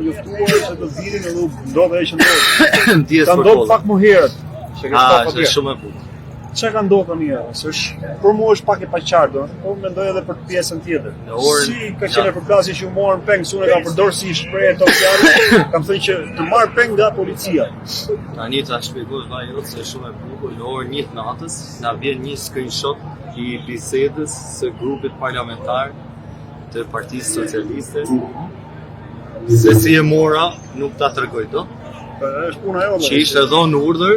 njoftuar që të virin edhe ndodhe që ndodhe. Ndjes Ka për ndodhur kolla. pak më herët. Që ke stop atje. Është shumë e bukur. Çka ka ndodhur tani? Se për mua është pak e paqartë, po mendoj edhe për pjesën tjetër. Si ka qenë përplasje që u morën peng, unë kam përdorur si shprehje top fjalë, kam thënë që të marr peng nga policia. Tani ta shpjegoj vajot se shumë e bukur. Në orën 1 natës na vjen një screenshot i bisedës së grupit parlamentar të Partisë Socialiste. Se si e mora, nuk ta tregoj dot. Është puna jote. Që ishte dhënë urdhër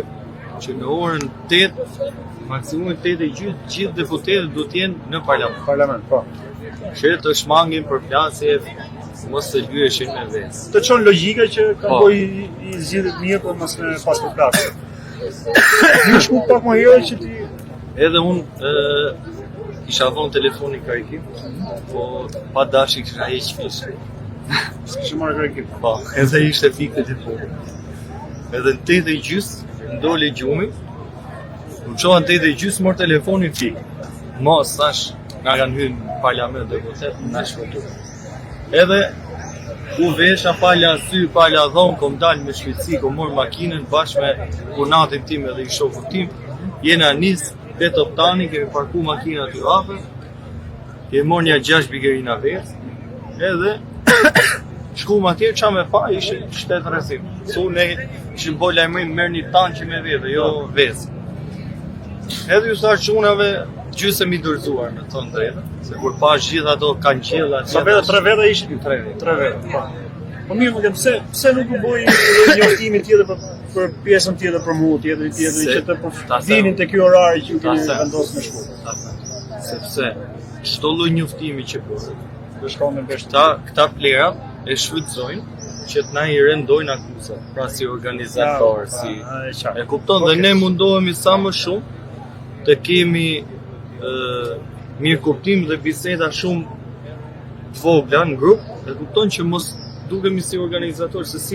që në orën 8, maksimumi 8:30, gjithë deputetët duhet të jenë në parlament. Po. Që të shmangin për plasje, mos të lyeshin me vesë. Të çon logjika që ka Po. boj i zgjidhet mirë por mos me pas përplasje. Ju shku pak më herë që ti Edhe unë kisha vonë telefonin karikim, po pa dashi kisha heq fishë. s'kishe marrë kërkim. Po, edhe ishte fikë të telefonit. Edhe në 8:30 ndoli gjumi, u qoha në 8:30 mor telefonin fikë. Mos, thash, nga kanë hyrë në parlament deputet, na shpëtu. Edhe u vesha pala sy, pala dhomë, kom dalë me shpejtësi, kom morë makinën bashkë me punatin tim edhe i shokut tim. Jena nis te Toptani, kemi parku makina aty afër. Kemi morë një 6 bigerina vetë. Edhe shku ma tjerë qa me pa, ishe shtetë rëzim. Su ne ishim po lajmërim merë një tanë që me vete, jo vezë. Edhe ju thash çunave gjysëm i dorëzuar në tonë drejtë, se kur pa gjithë ato kanqella. Sa vete 3 vete ishin? 3 vete. Po. Po mirë, më pse nuk u bëj njoftimin tjetër për pjesën tjetër për mua, tjetër që të vinin te ky orar që ju keni vendosur me shku. Sepse çdo lloj njoftimi që bëhet, Do shkon në vesh. këta plerat e shfrytëzojnë që të na i rendojnë akuzat, pra si organizator, si e kupton dhe ne mundohemi sa më shumë të kemi mirë kuptim dhe biseda shumë vogla në grup, e kupton që mos dukemi si organizator se si